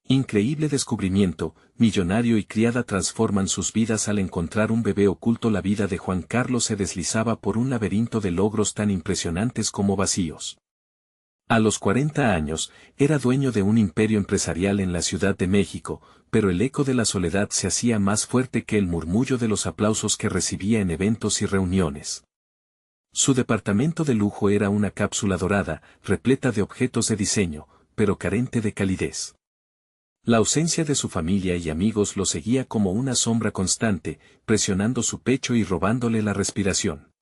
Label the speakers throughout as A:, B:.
A: Increíble descubrimiento, millonario y criada transforman sus vidas al encontrar un bebé oculto. La vida de Juan Carlos se deslizaba por un laberinto de logros tan impresionantes como vacíos. A los 40 años, era dueño de un imperio empresarial en la Ciudad de México, pero el eco de la soledad se hacía más fuerte que el murmullo de los aplausos que recibía en eventos y reuniones. Su departamento de lujo era una cápsula dorada, repleta de objetos de diseño, pero carente de calidez. La ausencia de su familia y amigos lo seguía como una sombra constante, presionando su pecho y robándole la respiración.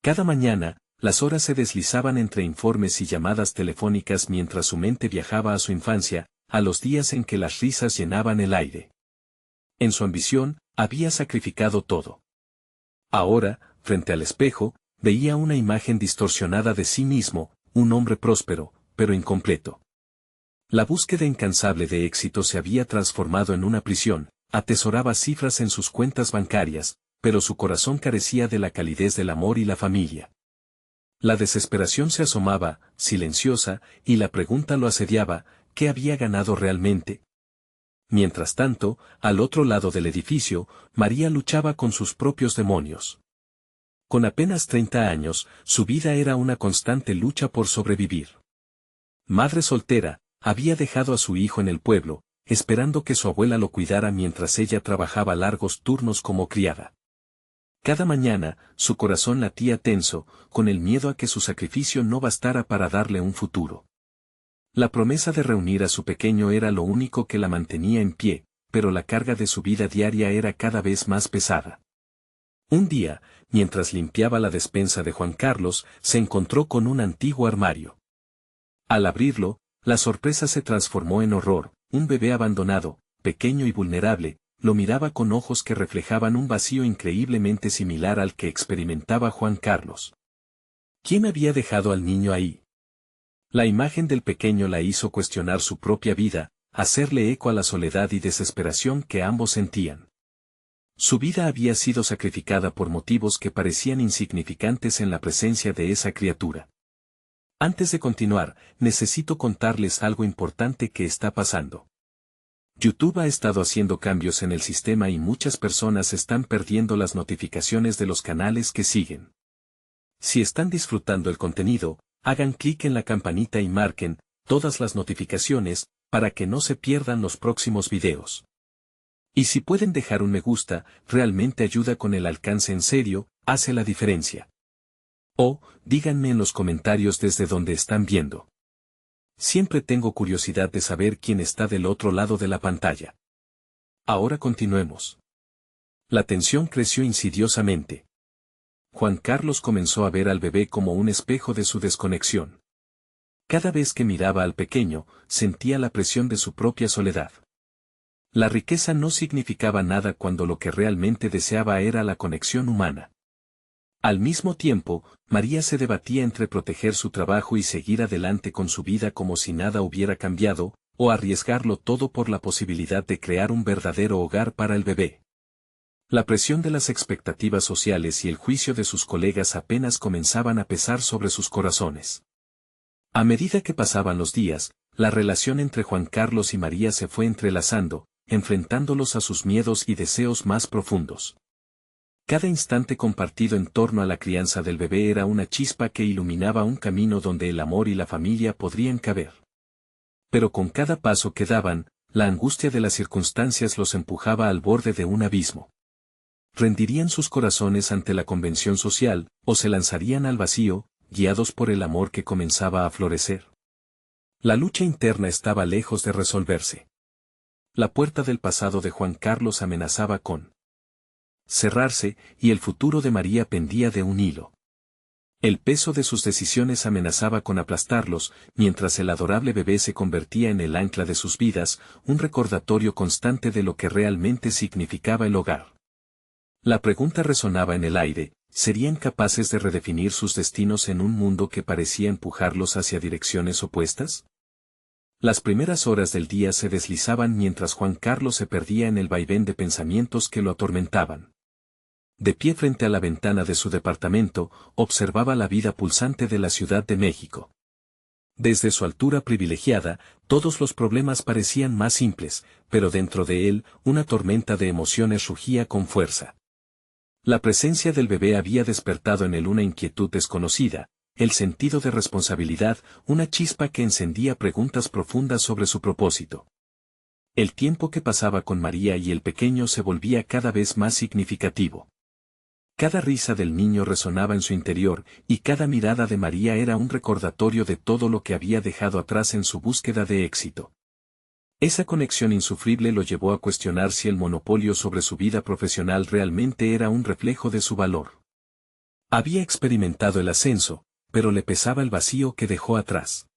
A: Cada mañana, las horas se deslizaban entre informes y llamadas telefónicas mientras su mente viajaba a su infancia, a los días en que las risas llenaban el aire. En su ambición, había sacrificado todo. Ahora, frente al espejo, veía una imagen distorsionada de sí mismo, un hombre próspero, pero incompleto. La búsqueda incansable de éxito se había transformado en una prisión, atesoraba cifras en sus cuentas bancarias, pero su corazón carecía de la calidez del amor y la familia. La desesperación se asomaba, silenciosa, y la pregunta lo asediaba: ¿qué había ganado realmente? Mientras tanto, al otro lado del edificio, María luchaba con sus propios demonios. Con apenas 30 años, su vida era una constante lucha por sobrevivir. Madre soltera, había dejado a su hijo en el pueblo, esperando que su abuela lo cuidara mientras ella trabajaba largos turnos como criada. Cada mañana, su corazón latía tenso, con el miedo a que su sacrificio no bastara para darle un futuro. La promesa de reunir a su pequeño era lo único que la mantenía en pie, pero la carga de su vida diaria era cada vez más pesada. Un día, mientras limpiaba la despensa de Juan Carlos, se encontró con un antiguo armario. Al abrirlo, la sorpresa se transformó en horror. Un bebé abandonado, pequeño y vulnerable, lo miraba con ojos que reflejaban un vacío increíblemente similar al que experimentaba Juan Carlos. ¿Quién había dejado al niño ahí? La imagen del pequeño la hizo cuestionar su propia vida, hacerle eco a la soledad y desesperación que ambos sentían. Su vida había sido sacrificada por motivos que parecían insignificantes en la presencia de esa criatura. Antes de continuar, necesito contarles algo importante que está pasando. YouTube ha estado haciendo cambios en el sistema y muchas personas están perdiendo las notificaciones de los canales que siguen. Si están disfrutando el contenido, hagan clic en la campanita y marquen todas las notificaciones para que no se pierdan los próximos videos. Y si pueden dejar un me gusta, realmente ayuda con el alcance. En serio, hace la diferencia. O, díganme en los comentarios desde donde están viendo. Siempre tengo curiosidad de saber quién está del otro lado de la pantalla. Ahora continuemos. La tensión creció insidiosamente. Juan Carlos comenzó a ver al bebé como un espejo de su desconexión. Cada vez que miraba al pequeño, sentía la presión de su propia soledad. La riqueza no significaba nada cuando lo que realmente deseaba era la conexión humana. Al mismo tiempo, María se debatía entre proteger su trabajo y seguir adelante con su vida como si nada hubiera cambiado, o arriesgarlo todo por la posibilidad de crear un verdadero hogar para el bebé. La presión de las expectativas sociales y el juicio de sus colegas apenas comenzaban a pesar sobre sus corazones. A medida que pasaban los días, la relación entre Juan Carlos y María se fue entrelazando, enfrentándolos a sus miedos y deseos más profundos. Cada instante compartido en torno a la crianza del bebé era una chispa que iluminaba un camino donde el amor y la familia podrían caber. Pero con cada paso que daban, la angustia de las circunstancias los empujaba al borde de un abismo. ¿Rendirían sus corazones ante la convención social, o se lanzarían al vacío, guiados por el amor que comenzaba a florecer? La lucha interna estaba lejos de resolverse. La puerta del pasado de Juan Carlos amenazaba con cerrarse, y el futuro de María pendía de un hilo. El peso de sus decisiones amenazaba con aplastarlos, mientras el adorable bebé se convertía en el ancla de sus vidas, un recordatorio constante de lo que realmente significaba el hogar. La pregunta resonaba en el aire: ¿serían capaces de redefinir sus destinos en un mundo que parecía empujarlos hacia direcciones opuestas? Las primeras horas del día se deslizaban mientras Juan Carlos se perdía en el vaivén de pensamientos que lo atormentaban. De pie frente a la ventana de su departamento, observaba la vida pulsante de la Ciudad de México. Desde su altura privilegiada, todos los problemas parecían más simples, pero dentro de él, una tormenta de emociones rugía con fuerza. La presencia del bebé había despertado en él una inquietud desconocida, el sentido de responsabilidad, una chispa que encendía preguntas profundas sobre su propósito. El tiempo que pasaba con María y el pequeño se volvía cada vez más significativo. Cada risa del niño resonaba en su interior, y cada mirada de María era un recordatorio de todo lo que había dejado atrás en su búsqueda de éxito. Esa conexión insufrible lo llevó a cuestionar si el monopolio sobre su vida profesional realmente era un reflejo de su valor. Había experimentado el ascenso, pero le pesaba el vacío que dejó atrás.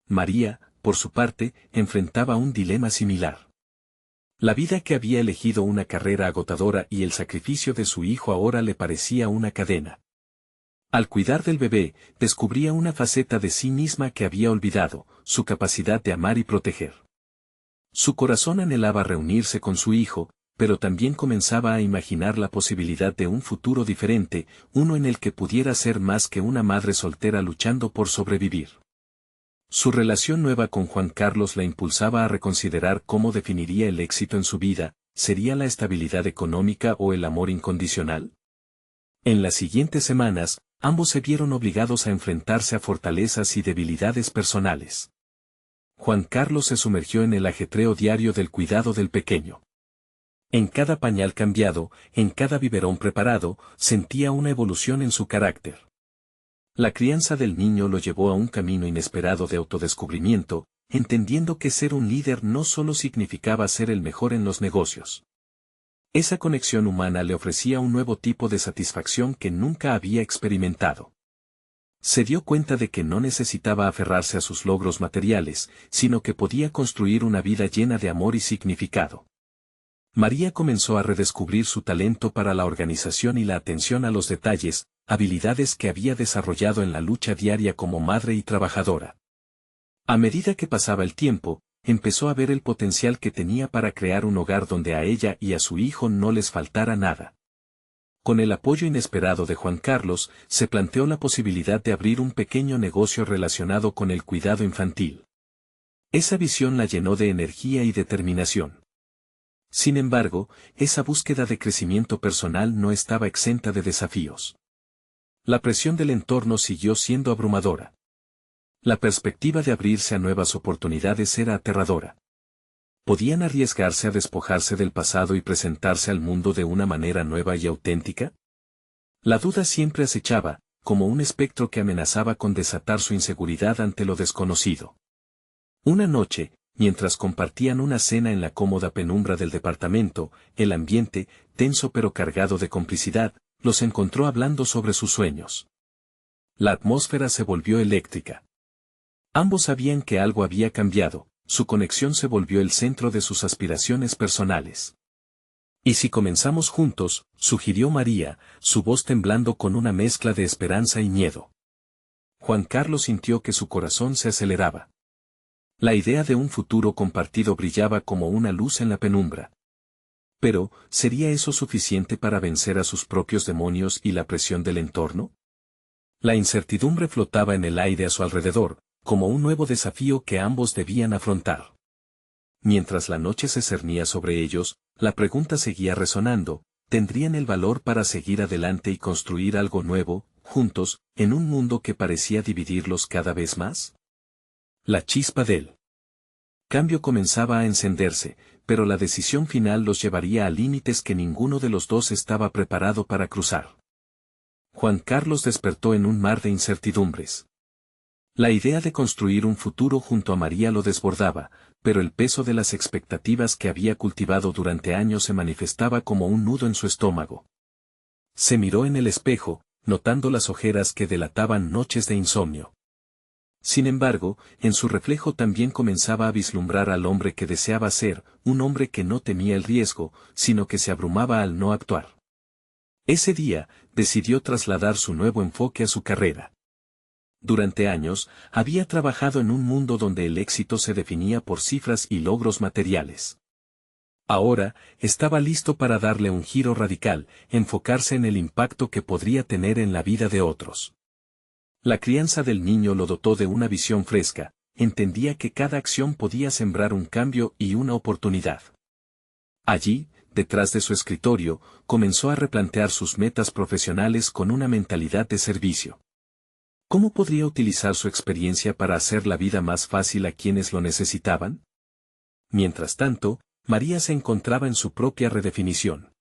A: María, por su parte, enfrentaba un dilema similar. La vida que había elegido una carrera agotadora y el sacrificio de su hijo ahora le parecía una cadena. Al cuidar del bebé, descubría una faceta de sí misma que había olvidado, su capacidad de amar y proteger. Su corazón anhelaba reunirse con su hijo, pero también comenzaba a imaginar la posibilidad de un futuro diferente, uno en el que pudiera ser más que una madre soltera luchando por sobrevivir. Su relación nueva con Juan Carlos la impulsaba a reconsiderar cómo definiría el éxito en su vida, ¿sería la estabilidad económica o el amor incondicional? En las siguientes semanas, ambos se vieron obligados a enfrentarse a fortalezas y debilidades personales. Juan Carlos se sumergió en el ajetreo diario del cuidado del pequeño. En cada pañal cambiado, en cada biberón preparado, sentía una evolución en su carácter. La crianza del niño lo llevó a un camino inesperado de autodescubrimiento, entendiendo que ser un líder no solo significaba ser el mejor en los negocios. Esa conexión humana le ofrecía un nuevo tipo de satisfacción que nunca había experimentado. Se dio cuenta de que no necesitaba aferrarse a sus logros materiales, sino que podía construir una vida llena de amor y significado. María comenzó a redescubrir su talento para la organización y la atención a los detalles, habilidades que había desarrollado en la lucha diaria como madre y trabajadora. A medida que pasaba el tiempo, empezó a ver el potencial que tenía para crear un hogar donde a ella y a su hijo no les faltara nada. Con el apoyo inesperado de Juan Carlos, se planteó la posibilidad de abrir un pequeño negocio relacionado con el cuidado infantil. Esa visión la llenó de energía y determinación. Sin embargo, esa búsqueda de crecimiento personal no estaba exenta de desafíos. La presión del entorno siguió siendo abrumadora. La perspectiva de abrirse a nuevas oportunidades era aterradora. ¿Podían arriesgarse a despojarse del pasado y presentarse al mundo de una manera nueva y auténtica? La duda siempre acechaba, como un espectro que amenazaba con desatar su inseguridad ante lo desconocido. Una noche, mientras compartían una cena en la cómoda penumbra del departamento, el ambiente, tenso pero cargado de complicidad, los encontró hablando sobre sus sueños. La atmósfera se volvió eléctrica. Ambos sabían que algo había cambiado, su conexión se volvió el centro de sus aspiraciones personales. ¿Y si comenzamos juntos?, sugirió María, su voz temblando con una mezcla de esperanza y miedo. Juan Carlos sintió que su corazón se aceleraba. La idea de un futuro compartido brillaba como una luz en la penumbra. Pero, ¿sería eso suficiente para vencer a sus propios demonios y la presión del entorno? La incertidumbre flotaba en el aire a su alrededor, como un nuevo desafío que ambos debían afrontar. Mientras la noche se cernía sobre ellos, la pregunta seguía resonando: ¿tendrían el valor para seguir adelante y construir algo nuevo, juntos, en un mundo que parecía dividirlos cada vez más? La chispa del cambio comenzaba a encenderse, pero la decisión final los llevaría a límites que ninguno de los dos estaba preparado para cruzar. Juan Carlos despertó en un mar de incertidumbres. La idea de construir un futuro junto a María lo desbordaba, pero el peso de las expectativas que había cultivado durante años se manifestaba como un nudo en su estómago. Se miró en el espejo, notando las ojeras que delataban noches de insomnio. Sin embargo, en su reflejo también comenzaba a vislumbrar al hombre que deseaba ser, un hombre que no temía el riesgo, sino que se abrumaba al no actuar. Ese día, decidió trasladar su nuevo enfoque a su carrera. Durante años, había trabajado en un mundo donde el éxito se definía por cifras y logros materiales. Ahora, estaba listo para darle un giro radical, enfocarse en el impacto que podría tener en la vida de otros. La crianza del niño lo dotó de una visión fresca, entendía que cada acción podía sembrar un cambio y una oportunidad. Allí, detrás de su escritorio, comenzó a replantear sus metas profesionales con una mentalidad de servicio. ¿Cómo podría utilizar su experiencia para hacer la vida más fácil a quienes lo necesitaban? Mientras tanto, María se encontraba en su propia redefinición.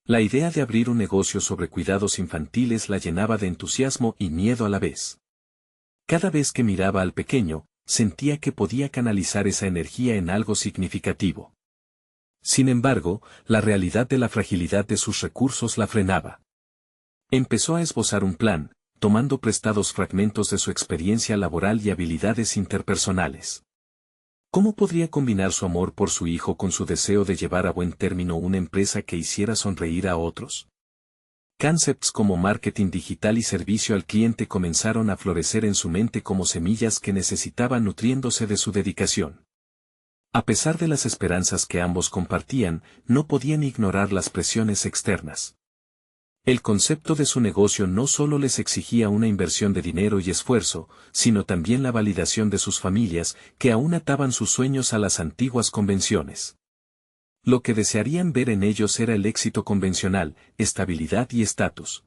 A: La idea de abrir un negocio sobre cuidados infantiles la llenaba de entusiasmo y miedo a la vez. Cada vez que miraba al pequeño, sentía que podía canalizar esa energía en algo significativo. Sin embargo, la realidad de la fragilidad de sus recursos la frenaba. Empezó a esbozar un plan, tomando prestados fragmentos de su experiencia laboral y habilidades interpersonales. ¿Cómo podría combinar su amor por su hijo con su deseo de llevar a buen término una empresa que hiciera sonreír a otros? Conceptos como marketing digital y servicio al cliente comenzaron a florecer en su mente como semillas que necesitaban nutriéndose de su dedicación. A pesar de las esperanzas que ambos compartían, no podían ignorar las presiones externas. El concepto de su negocio no solo les exigía una inversión de dinero y esfuerzo, sino también la validación de sus familias, que aún ataban sus sueños a las antiguas convenciones. Lo que desearían ver en ellos era el éxito convencional, estabilidad y estatus.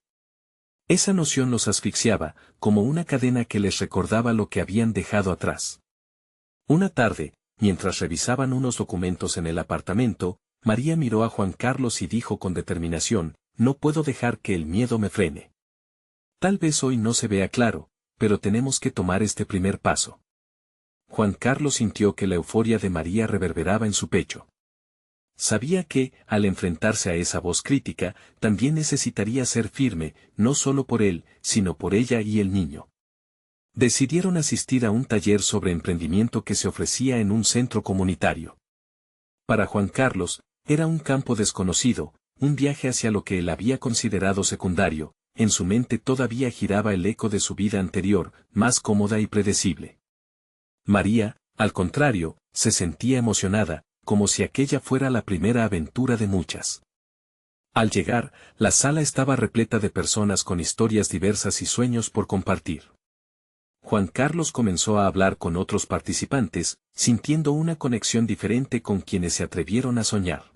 A: Esa noción los asfixiaba, como una cadena que les recordaba lo que habían dejado atrás. Una tarde, mientras revisaban unos documentos en el apartamento, María miró a Juan Carlos y dijo con determinación: no puedo dejar que el miedo me frene. Tal vez hoy no se vea claro, pero tenemos que tomar este primer paso. Juan Carlos sintió que la euforia de María reverberaba en su pecho. Sabía que, al enfrentarse a esa voz crítica, también necesitaría ser firme, no solo por él, sino por ella y el niño. Decidieron asistir a un taller sobre emprendimiento que se ofrecía en un centro comunitario. Para Juan Carlos, era un campo desconocido, un viaje hacia lo que él había considerado secundario. En su mente todavía giraba el eco de su vida anterior, más cómoda y predecible. María, al contrario, se sentía emocionada, como si aquella fuera la primera aventura de muchas. Al llegar, la sala estaba repleta de personas con historias diversas y sueños por compartir. Juan Carlos comenzó a hablar con otros participantes, sintiendo una conexión diferente con quienes se atrevieron a soñar.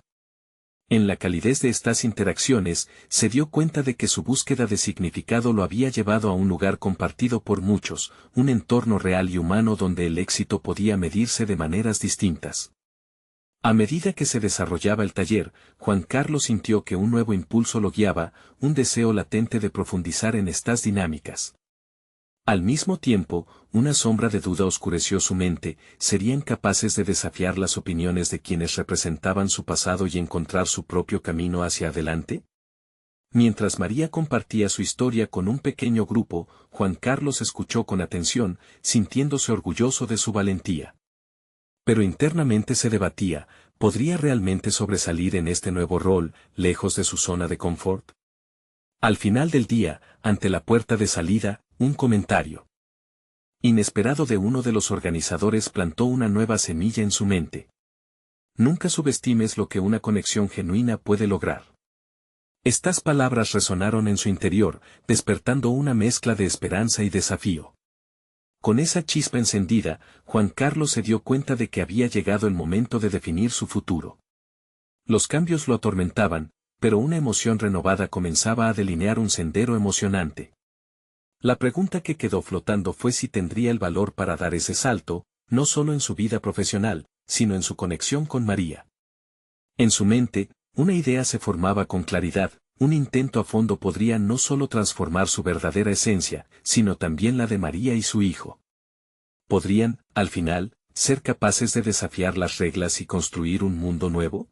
A: En la calidez de estas interacciones, se dio cuenta de que su búsqueda de significado lo había llevado a un lugar compartido por muchos, un entorno real y humano donde el éxito podía medirse de maneras distintas. A medida que se desarrollaba el taller, Juan Carlos sintió que un nuevo impulso lo guiaba, un deseo latente de profundizar en estas dinámicas. Al mismo tiempo, una sombra de duda oscureció su mente: ¿serían capaces de desafiar las opiniones de quienes representaban su pasado y encontrar su propio camino hacia adelante? Mientras María compartía su historia con un pequeño grupo, Juan Carlos escuchó con atención, sintiéndose orgulloso de su valentía. Pero internamente se debatía: ¿podría realmente sobresalir en este nuevo rol, lejos de su zona de confort? Al final del día, ante la puerta de salida, un comentario inesperado de uno de los organizadores plantó una nueva semilla en su mente. Nunca subestimes lo que una conexión genuina puede lograr. Estas palabras resonaron en su interior, despertando una mezcla de esperanza y desafío. Con esa chispa encendida, Juan Carlos se dio cuenta de que había llegado el momento de definir su futuro. Los cambios lo atormentaban, pero una emoción renovada comenzaba a delinear un sendero emocionante. La pregunta que quedó flotando fue si tendría el valor para dar ese salto, no solo en su vida profesional, sino en su conexión con María. En su mente, una idea se formaba con claridad: un intento a fondo podría no solo transformar su verdadera esencia, sino también la de María y su hijo. ¿Podrían, al final, ser capaces de desafiar las reglas y construir un mundo nuevo?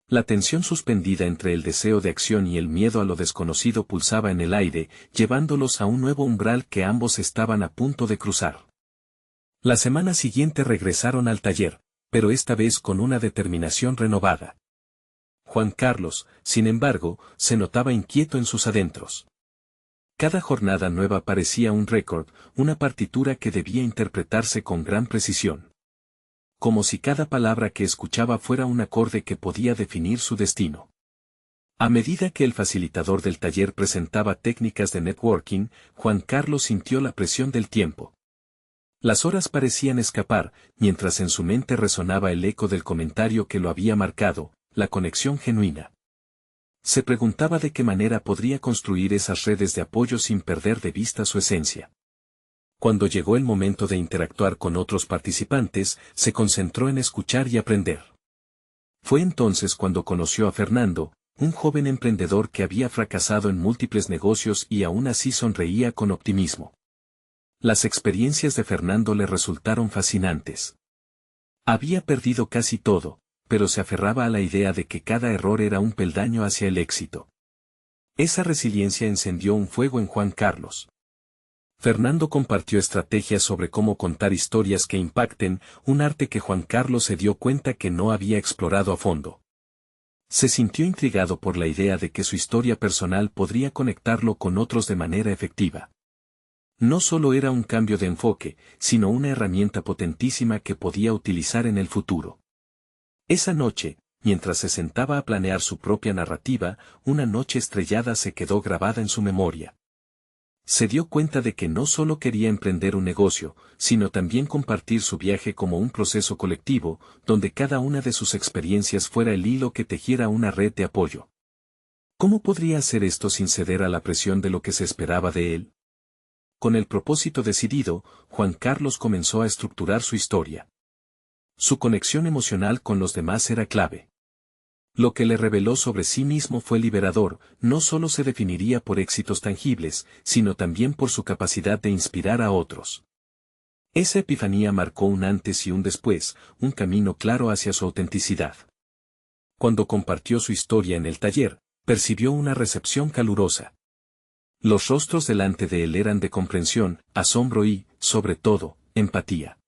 A: La tensión suspendida entre el deseo de acción y el miedo a lo desconocido pulsaba en el aire, llevándolos a un nuevo umbral que ambos estaban a punto de cruzar. La semana siguiente regresaron al taller, pero esta vez con una determinación renovada. Juan Carlos, sin embargo, se notaba inquieto en sus adentros. Cada jornada nueva parecía un récord, una partitura que debía interpretarse con gran precisión. Como si cada palabra que escuchaba fuera un acorde que podía definir su destino. A medida que el facilitador del taller presentaba técnicas de networking, Juan Carlos sintió la presión del tiempo. Las horas parecían escapar, mientras en su mente resonaba el eco del comentario que lo había marcado, la conexión genuina. Se preguntaba de qué manera podría construir esas redes de apoyo sin perder de vista su esencia. Cuando llegó el momento de interactuar con otros participantes, se concentró en escuchar y aprender. Fue entonces cuando conoció a Fernando, un joven emprendedor que había fracasado en múltiples negocios y aún así sonreía con optimismo. Las experiencias de Fernando le resultaron fascinantes. Había perdido casi todo, pero se aferraba a la idea de que cada error era un peldaño hacia el éxito. Esa resiliencia encendió un fuego en Juan Carlos. Fernando compartió estrategias sobre cómo contar historias que impacten, un arte que Juan Carlos se dio cuenta que no había explorado a fondo. Se sintió intrigado por la idea de que su historia personal podría conectarlo con otros de manera efectiva. No solo era un cambio de enfoque, sino una herramienta potentísima que podía utilizar en el futuro. Esa noche, mientras se sentaba a planear su propia narrativa, una noche estrellada se quedó grabada en su memoria. Se dio cuenta de que no solo quería emprender un negocio, sino también compartir su viaje como un proceso colectivo, donde cada una de sus experiencias fuera el hilo que tejiera una red de apoyo. ¿Cómo podría hacer esto sin ceder a la presión de lo que se esperaba de él? Con el propósito decidido, Juan Carlos comenzó a estructurar su historia. Su conexión emocional con los demás era clave. Lo que le reveló sobre sí mismo fue liberador, no solo se definiría por éxitos tangibles, sino también por su capacidad de inspirar a otros. Esa epifanía marcó un antes y un después, un camino claro hacia su autenticidad. Cuando compartió su historia en el taller, percibió una recepción calurosa. Los rostros delante de él eran de comprensión, asombro y, sobre todo, empatía.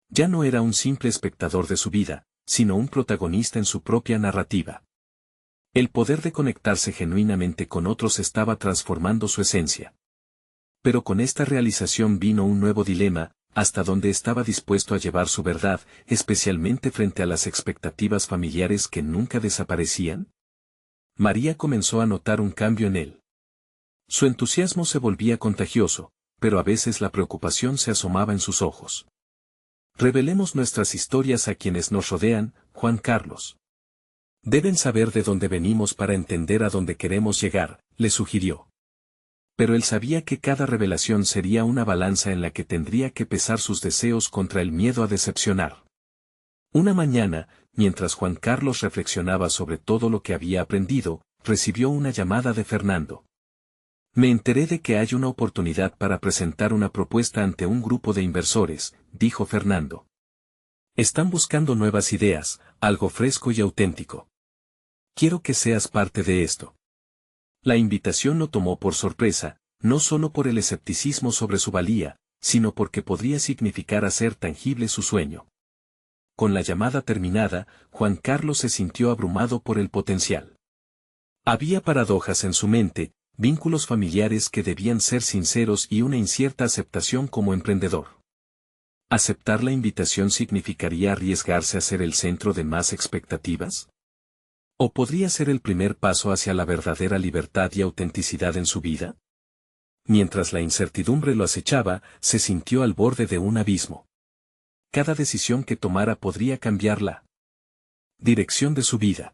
A: Ya no era un simple espectador de su vida, sino un protagonista en su propia narrativa. El poder de conectarse genuinamente con otros estaba transformando su esencia. Pero con esta realización vino un nuevo dilema, hasta dónde estaba dispuesto a llevar su verdad, especialmente frente a las expectativas familiares que nunca desaparecían. María comenzó a notar un cambio en él. Su entusiasmo se volvía contagioso, pero a veces la preocupación se asomaba en sus ojos. Revelemos nuestras historias a quienes nos rodean, Juan Carlos. Deben saber de dónde venimos para entender a dónde queremos llegar, le sugirió. Pero él sabía que cada revelación sería una balanza en la que tendría que pesar sus deseos contra el miedo a decepcionar. Una mañana, mientras Juan Carlos reflexionaba sobre todo lo que había aprendido, recibió una llamada de Fernando. Me enteré de que hay una oportunidad para presentar una propuesta ante un grupo de inversores, dijo Fernando. Están buscando nuevas ideas, algo fresco y auténtico. Quiero que seas parte de esto. La invitación lo tomó por sorpresa, no solo por el escepticismo sobre su valía, sino porque podría significar hacer tangible su sueño. Con la llamada terminada, Juan Carlos se sintió abrumado por el potencial. Había paradojas en su mente, vínculos familiares que debían ser sinceros y una incierta aceptación como emprendedor. ¿Aceptar la invitación significaría arriesgarse a ser el centro de más expectativas? ¿O podría ser el primer paso hacia la verdadera libertad y autenticidad en su vida? Mientras la incertidumbre lo acechaba, se sintió al borde de un abismo. Cada decisión que tomara podría cambiar la dirección de su vida.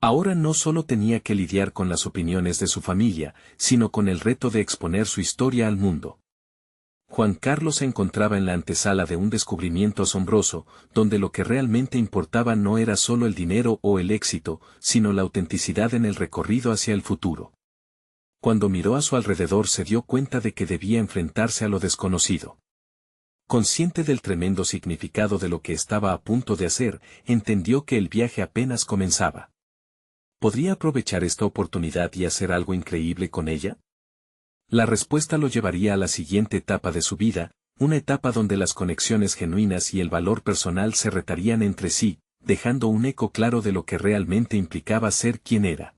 A: Ahora no solo tenía que lidiar con las opiniones de su familia, sino con el reto de exponer su historia al mundo. Juan Carlos se encontraba en la antesala de un descubrimiento asombroso, donde lo que realmente importaba no era solo el dinero o el éxito, sino la autenticidad en el recorrido hacia el futuro. Cuando miró a su alrededor se dio cuenta de que debía enfrentarse a lo desconocido. Consciente del tremendo significado de lo que estaba a punto de hacer, entendió que el viaje apenas comenzaba. ¿Podría aprovechar esta oportunidad y hacer algo increíble con ella? La respuesta lo llevaría a la siguiente etapa de su vida, una etapa donde las conexiones genuinas y el valor personal se retarían entre sí, dejando un eco claro de lo que realmente implicaba ser quien era.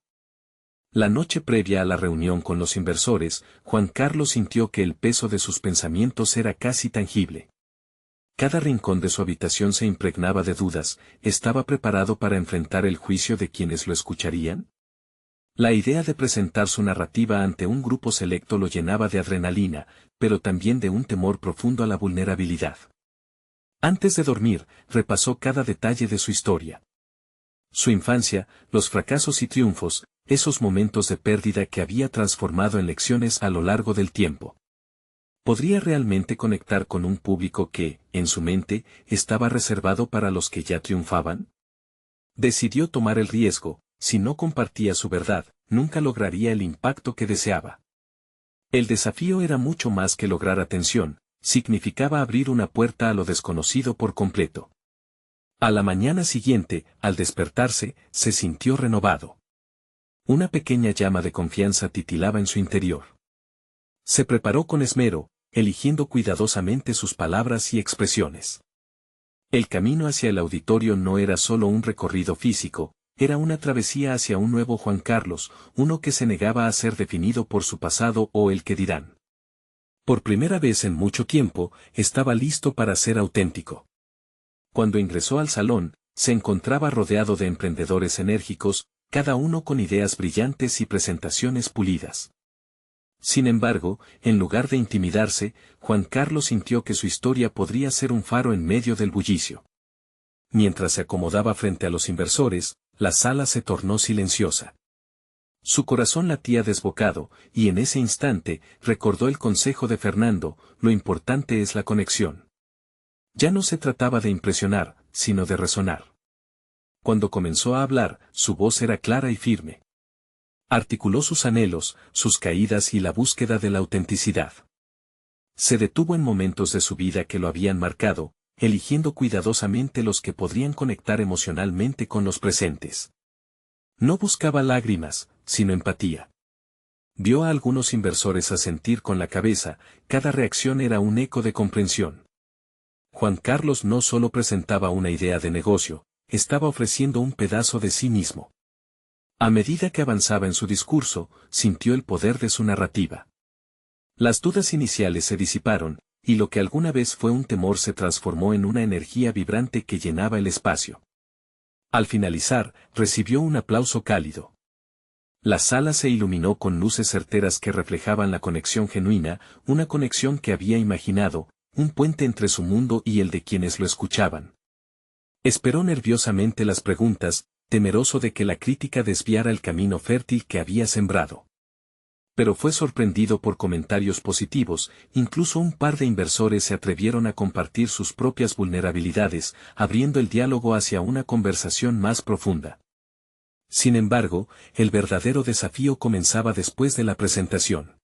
A: La noche previa a la reunión con los inversores, Juan Carlos sintió que el peso de sus pensamientos era casi tangible. Cada rincón de su habitación se impregnaba de dudas, ¿estaba preparado para enfrentar el juicio de quienes lo escucharían? La idea de presentar su narrativa ante un grupo selecto lo llenaba de adrenalina, pero también de un temor profundo a la vulnerabilidad. Antes de dormir, repasó cada detalle de su historia. Su infancia, los fracasos y triunfos, esos momentos de pérdida que había transformado en lecciones a lo largo del tiempo. ¿Podría realmente conectar con un público que, en su mente, estaba reservado para los que ya triunfaban? Decidió tomar el riesgo. Si no compartía su verdad, nunca lograría el impacto que deseaba. El desafío era mucho más que lograr atención, significaba abrir una puerta a lo desconocido por completo. A la mañana siguiente, al despertarse, se sintió renovado. Una pequeña llama de confianza titilaba en su interior. Se preparó con esmero, eligiendo cuidadosamente sus palabras y expresiones. El camino hacia el auditorio no era solo un recorrido físico, era una travesía hacia un nuevo Juan Carlos, uno que se negaba a ser definido por su pasado o el que dirán. Por primera vez en mucho tiempo, estaba listo para ser auténtico. Cuando ingresó al salón, se encontraba rodeado de emprendedores enérgicos, cada uno con ideas brillantes y presentaciones pulidas. Sin embargo, en lugar de intimidarse, Juan Carlos sintió que su historia podría ser un faro en medio del bullicio. Mientras se acomodaba frente a los inversores, la sala se tornó silenciosa. Su corazón latía desbocado, y en ese instante, recordó el consejo de Fernando: lo importante es la conexión. Ya no se trataba de impresionar, sino de resonar. Cuando comenzó a hablar, su voz era clara y firme. Articuló sus anhelos, sus caídas y la búsqueda de la autenticidad. Se detuvo en momentos de su vida que lo habían marcado, eligiendo cuidadosamente los que podrían conectar emocionalmente con los presentes. No buscaba lágrimas, sino empatía. Vio a algunos inversores asentir con la cabeza, cada reacción era un eco de comprensión. Juan Carlos no solo presentaba una idea de negocio, estaba ofreciendo un pedazo de sí mismo. A medida que avanzaba en su discurso, sintió el poder de su narrativa. Las dudas iniciales se disiparon, y lo que alguna vez fue un temor se transformó en una energía vibrante que llenaba el espacio. Al finalizar, recibió un aplauso cálido. La sala se iluminó con luces certeras que reflejaban la conexión genuina, una conexión que había imaginado, un puente entre su mundo y el de quienes lo escuchaban. Esperó nerviosamente las preguntas, temeroso de que la crítica desviara el camino fértil que había sembrado. Pero fue sorprendido por comentarios positivos, incluso un par de inversores se atrevieron a compartir sus propias vulnerabilidades, abriendo el diálogo hacia una conversación más profunda. Sin embargo, el verdadero desafío comenzaba después de la presentación.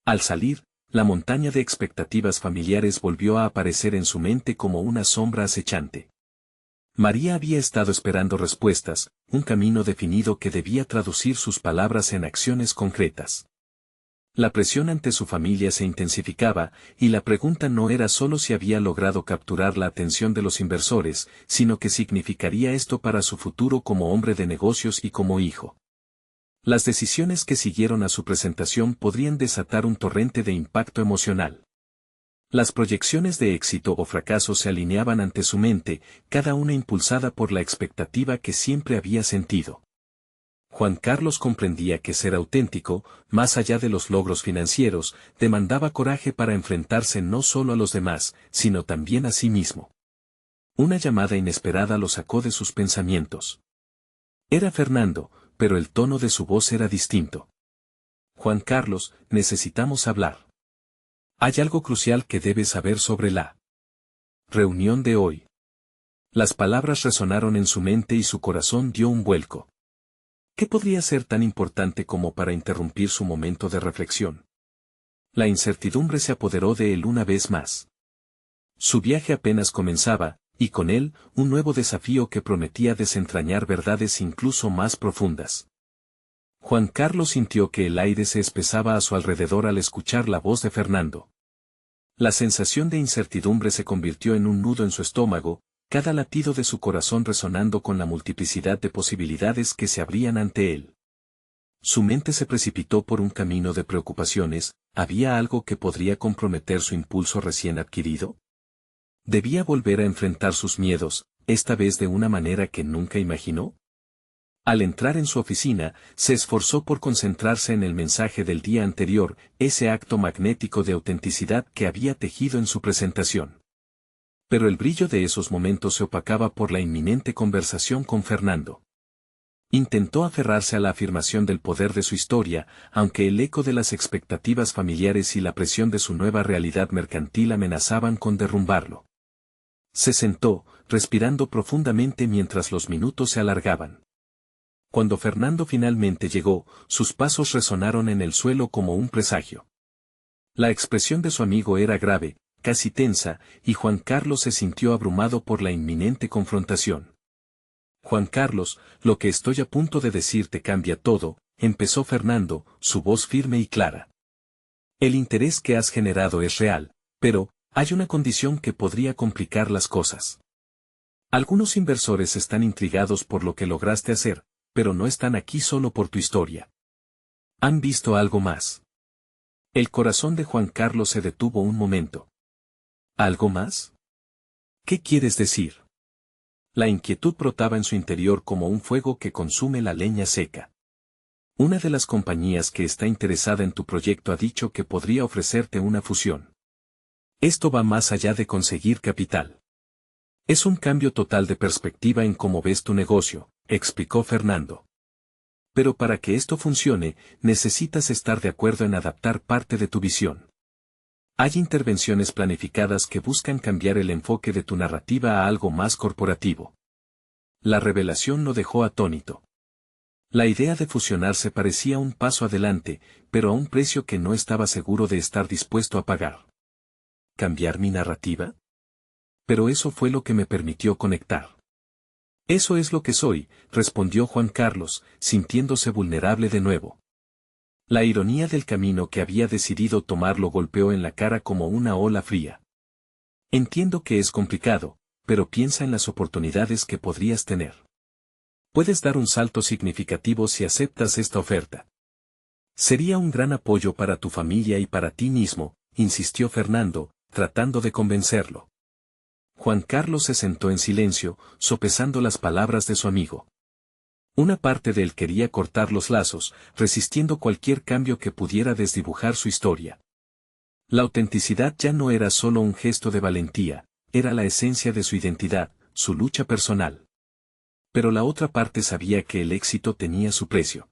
A: Al salir, la montaña de expectativas familiares volvió a aparecer en su mente como una sombra acechante. María había estado esperando respuestas, un camino definido que debía traducir sus palabras en acciones concretas. La presión ante su familia se intensificaba, y la pregunta no era solo si había logrado capturar la atención de los inversores, sino qué significaría esto para su futuro como hombre de negocios y como hijo. Las decisiones que siguieron a su presentación podrían desatar un torrente de impacto emocional. Las proyecciones de éxito o fracaso se alineaban ante su mente, cada una impulsada por la expectativa que siempre había sentido. Juan Carlos comprendía que ser auténtico, más allá de los logros financieros, demandaba coraje para enfrentarse no solo a los demás, sino también a sí mismo. Una llamada inesperada lo sacó de sus pensamientos. Era Fernando, pero el tono de su voz era distinto. Juan Carlos, necesitamos hablar. Hay algo crucial que debes saber sobre la reunión de hoy. Las palabras resonaron en su mente y su corazón dio un vuelco. ¿Qué podría ser tan importante como para interrumpir su momento de reflexión? La incertidumbre se apoderó de él una vez más. Su viaje apenas comenzaba, y con él, un nuevo desafío que prometía desentrañar verdades incluso más profundas. Juan Carlos sintió que el aire se espesaba a su alrededor al escuchar la voz de Fernando. La sensación de incertidumbre se convirtió en un nudo en su estómago, cada latido de su corazón resonando con la multiplicidad de posibilidades que se abrían ante él. Su mente se precipitó por un camino de preocupaciones. ¿Había algo que podría comprometer su impulso recién adquirido? ¿Debía volver a enfrentar sus miedos, esta vez de una manera que nunca imaginó? Al entrar en su oficina, se esforzó por concentrarse en el mensaje del día anterior, ese acto magnético de autenticidad que había tejido en su presentación. Pero el brillo de esos momentos se opacaba por la inminente conversación con Fernando. Intentó aferrarse a la afirmación del poder de su historia, aunque el eco de las expectativas familiares y la presión de su nueva realidad mercantil amenazaban con derrumbarlo. Se sentó, respirando profundamente mientras los minutos se alargaban. Cuando Fernando finalmente llegó, sus pasos resonaron en el suelo como un presagio. La expresión de su amigo era grave, casi tensa, y Juan Carlos se sintió abrumado por la inminente confrontación. Juan Carlos, lo que estoy a punto de decirte cambia todo, empezó Fernando, su voz firme y clara. El interés que has generado es real, pero, hay una condición que podría complicar las cosas. Algunos inversores están intrigados por lo que lograste hacer, pero no están aquí solo por tu historia. Han visto algo más. El corazón de Juan Carlos se detuvo un momento. ¿Algo más? ¿Qué quieres decir? La inquietud brotaba en su interior como un fuego que consume la leña seca. Una de las compañías que está interesada en tu proyecto ha dicho que podría ofrecerte una fusión. Esto va más allá de conseguir capital. Es un cambio total de perspectiva en cómo ves tu negocio, explicó Fernando. Pero para que esto funcione, necesitas estar de acuerdo en adaptar parte de tu visión. Hay intervenciones planificadas que buscan cambiar el enfoque de tu narrativa a algo más corporativo. La revelación lo dejó atónito. La idea de fusionarse parecía un paso adelante, pero a un precio que no estaba seguro de estar dispuesto a pagar. ¿Cambiar mi narrativa? Pero eso fue lo que me permitió conectar. Eso es lo que soy, respondió Juan Carlos, sintiéndose vulnerable de nuevo. La ironía del camino que había decidido tomar lo golpeó en la cara como una ola fría. Entiendo que es complicado, pero piensa en las oportunidades que podrías tener. Puedes dar un salto significativo si aceptas esta oferta. Sería un gran apoyo para tu familia y para ti mismo, insistió Fernando, tratando de convencerlo. Juan Carlos se sentó en silencio, sopesando las palabras de su amigo. Una parte de él quería cortar los lazos, resistiendo cualquier cambio que pudiera desdibujar su historia. La autenticidad ya no era solo un gesto de valentía, era la esencia de su identidad, su lucha personal. Pero la otra parte sabía que el éxito tenía su precio.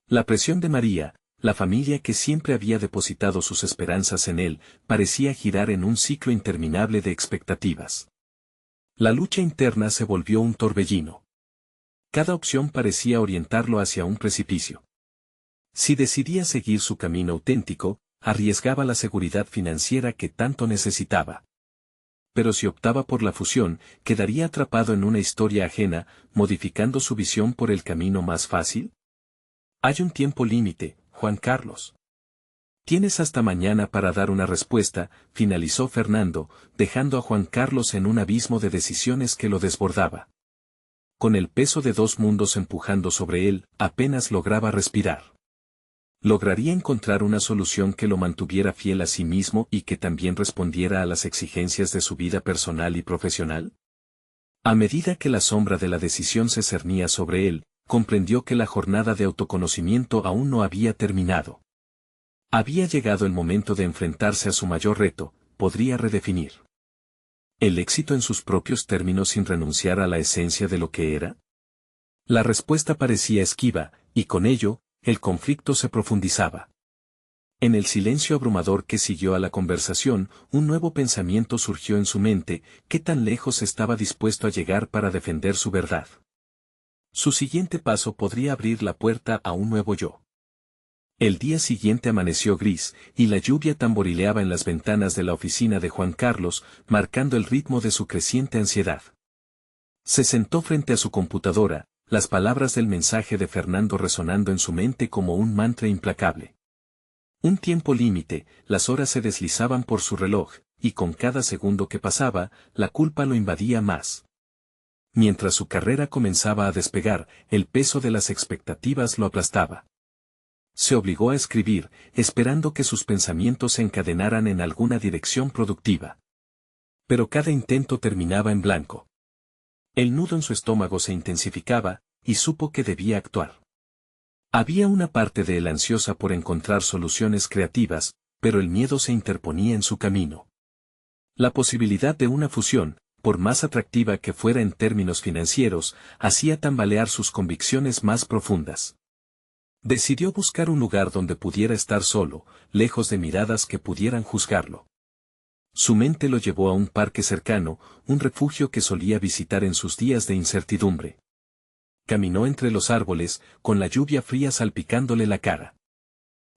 A: La presión de María, la familia que siempre había depositado sus esperanzas en él, parecía girar en un ciclo interminable de expectativas. La lucha interna se volvió un torbellino. Cada opción parecía orientarlo hacia un precipicio. Si decidía seguir su camino auténtico, arriesgaba la seguridad financiera que tanto necesitaba. Pero si optaba por la fusión, quedaría atrapado en una historia ajena, modificando su visión por el camino más fácil. Hay un tiempo límite, Juan Carlos. Tienes hasta mañana para dar una respuesta, finalizó Fernando, dejando a Juan Carlos en un abismo de decisiones que lo desbordaba. Con el peso de dos mundos empujando sobre él, apenas lograba respirar. ¿Lograría encontrar una solución que lo mantuviera fiel a sí mismo y que también respondiera a las exigencias de su vida personal y profesional? A medida que la sombra de la decisión se cernía sobre él, comprendió que la jornada de autoconocimiento aún no había terminado. Había llegado el momento de enfrentarse a su mayor reto, podría redefinir ¿el éxito en sus propios términos sin renunciar a la esencia de lo que era? La respuesta parecía esquiva, y con ello, el conflicto se profundizaba. En el silencio abrumador que siguió a la conversación, un nuevo pensamiento surgió en su mente: ¿qué tan lejos estaba dispuesto a llegar para defender su verdad? Su siguiente paso podría abrir la puerta a un nuevo yo. El día siguiente amaneció gris, y la lluvia tamborileaba en las ventanas de la oficina de Juan Carlos, marcando el ritmo de su creciente ansiedad. Se sentó frente a su computadora, las palabras del mensaje de Fernando resonando en su mente como un mantra implacable. Un tiempo límite, las horas se deslizaban por su reloj, y con cada segundo que pasaba, la culpa lo invadía más. Mientras su carrera comenzaba a despegar, el peso de las expectativas lo aplastaba. Se obligó a escribir, esperando que sus pensamientos se encadenaran en alguna dirección productiva. Pero cada intento terminaba en blanco. El nudo en su estómago se intensificaba, y supo que debía actuar. Había una parte de él ansiosa por encontrar soluciones creativas, pero el miedo se interponía en su camino. La posibilidad de una fusión, por más atractiva que fuera en términos financieros, hacía tambalear sus convicciones más profundas. Decidió buscar un lugar donde pudiera estar solo, lejos de miradas que pudieran juzgarlo. Su mente lo llevó a un parque cercano, un refugio que solía visitar en sus días de incertidumbre. Caminó entre los árboles, con la lluvia fría salpicándole la cara.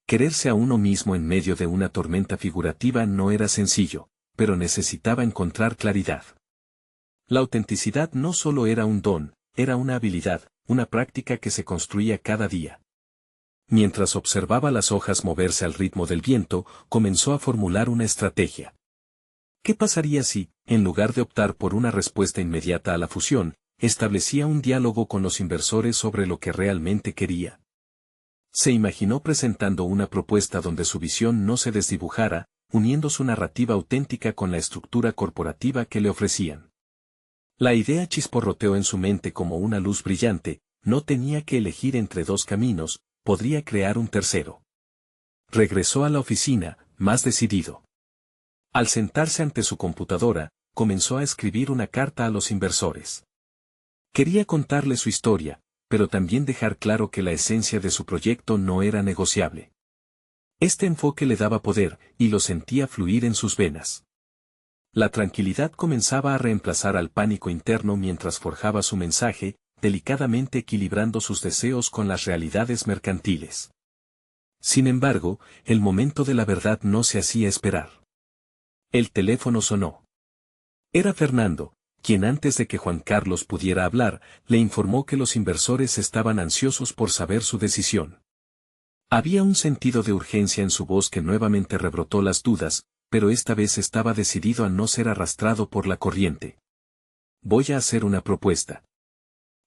A: Quererse a uno mismo en medio de una tormenta figurativa no era sencillo, pero necesitaba encontrar claridad. La autenticidad no solo era un don, era una habilidad, una práctica que se construía cada día. Mientras observaba las hojas moverse al ritmo del viento, comenzó a formular una estrategia. ¿Qué pasaría si, en lugar de optar por una respuesta inmediata a la fusión, establecía un diálogo con los inversores sobre lo que realmente quería? Se imaginó presentando una propuesta donde su visión no se desdibujara, uniendo su narrativa auténtica con la estructura corporativa que le ofrecían. La idea chisporroteó en su mente como una luz brillante, no tenía que elegir entre dos caminos, podría crear un tercero. Regresó a la oficina, más decidido. Al sentarse ante su computadora, comenzó a escribir una carta a los inversores. Quería contarle su historia, pero también dejar claro que la esencia de su proyecto no era negociable. Este enfoque le daba poder, y lo sentía fluir en sus venas. La tranquilidad comenzaba a reemplazar al pánico interno mientras forjaba su mensaje, delicadamente equilibrando sus deseos con las realidades mercantiles. Sin embargo, el momento de la verdad no se hacía esperar. El teléfono sonó. Era Fernando, quien antes de que Juan Carlos pudiera hablar, le informó que los inversores estaban ansiosos por saber su decisión. Había un sentido de urgencia en su voz que nuevamente rebrotó las dudas, pero esta vez estaba decidido a no ser arrastrado por la corriente. Voy a hacer una propuesta.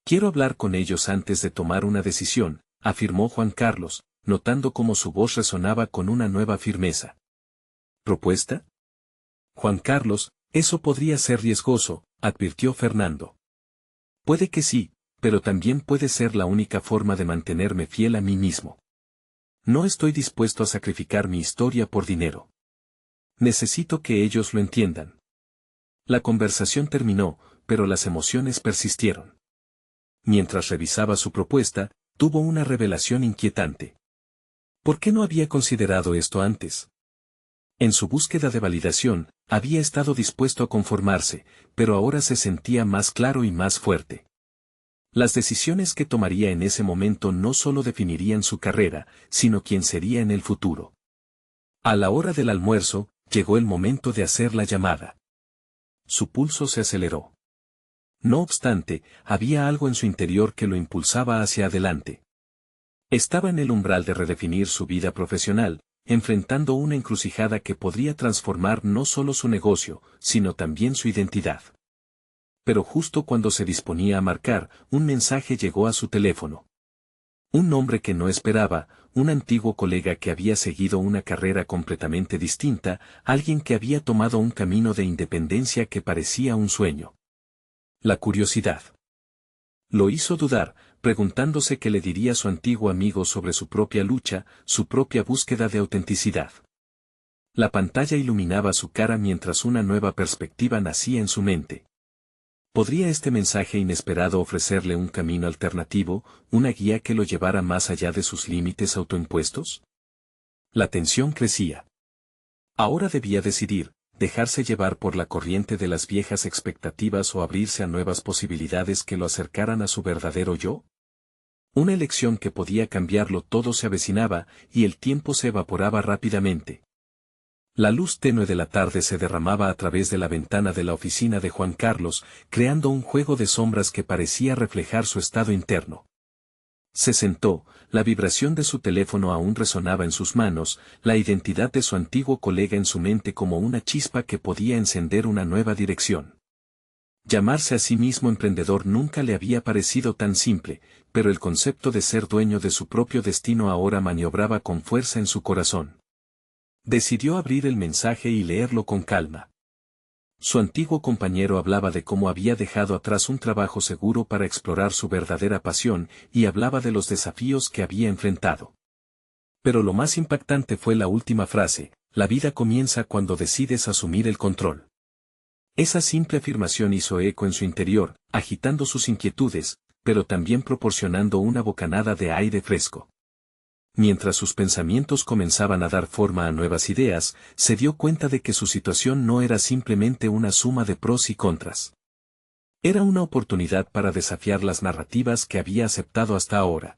A: Quiero hablar con ellos antes de tomar una decisión, afirmó Juan Carlos, notando cómo su voz resonaba con una nueva firmeza. ¿Propuesta? Juan Carlos, eso podría ser riesgoso, advirtió Fernando. Puede que sí, pero también puede ser la única forma de mantenerme fiel a mí mismo. No estoy dispuesto a sacrificar mi historia por dinero. Necesito que ellos lo entiendan. La conversación terminó, pero las emociones persistieron. Mientras revisaba su propuesta, tuvo una revelación inquietante. ¿Por qué no había considerado esto antes? En su búsqueda de validación, había estado dispuesto a conformarse, pero ahora se sentía más claro y más fuerte. Las decisiones que tomaría en ese momento no solo definirían su carrera, sino quién sería en el futuro. A la hora del almuerzo, llegó el momento de hacer la llamada. Su pulso se aceleró. No obstante, había algo en su interior que lo impulsaba hacia adelante. Estaba en el umbral de redefinir su vida profesional, enfrentando una encrucijada que podría transformar no solo su negocio, sino también su identidad. Pero justo cuando se disponía a marcar, un mensaje llegó a su teléfono. Un nombre que no esperaba, un antiguo colega que había seguido una carrera completamente distinta, alguien que había tomado un camino de independencia que parecía un sueño. La curiosidad lo hizo dudar, preguntándose qué le diría su antiguo amigo sobre su propia lucha, su propia búsqueda de autenticidad. La pantalla iluminaba su cara mientras una nueva perspectiva nacía en su mente. ¿Podría este mensaje inesperado ofrecerle un camino alternativo, una guía que lo llevara más allá de sus límites autoimpuestos? La tensión crecía. Ahora debía decidir, dejarse llevar por la corriente de las viejas expectativas o abrirse a nuevas posibilidades que lo acercaran a su verdadero yo. Una elección que podía cambiarlo todo se avecinaba, y el tiempo se evaporaba rápidamente. La luz tenue de la tarde se derramaba a través de la ventana de la oficina de Juan Carlos, creando un juego de sombras que parecía reflejar su estado interno. Se sentó, la vibración de su teléfono aún resonaba en sus manos, la identidad de su antiguo colega en su mente como una chispa que podía encender una nueva dirección. Llamarse a sí mismo emprendedor nunca le había parecido tan simple, pero el concepto de ser dueño de su propio destino ahora maniobraba con fuerza en su corazón. Decidió abrir el mensaje y leerlo con calma. Su antiguo compañero hablaba de cómo había dejado atrás un trabajo seguro para explorar su verdadera pasión y hablaba de los desafíos que había enfrentado. Pero lo más impactante fue la última frase: la vida comienza cuando decides asumir el control. Esa simple afirmación hizo eco en su interior, agitando sus inquietudes, pero también proporcionando una bocanada de aire fresco. Mientras sus pensamientos comenzaban a dar forma a nuevas ideas, se dio cuenta de que su situación no era simplemente una suma de pros y contras. Era una oportunidad para desafiar las narrativas que había aceptado hasta ahora.